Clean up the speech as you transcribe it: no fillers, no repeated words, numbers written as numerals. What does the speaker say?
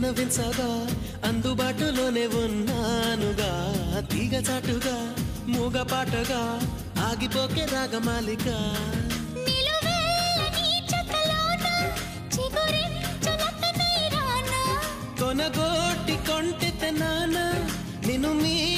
విన్నవించగా అందుబాటులోనే ఉన్నానుగా తీగ చాటుగా మూగపాటగా ఆగిపోకే రాగమాలిక కొనగోటి కొంటె నాన్న నిన్ను మీ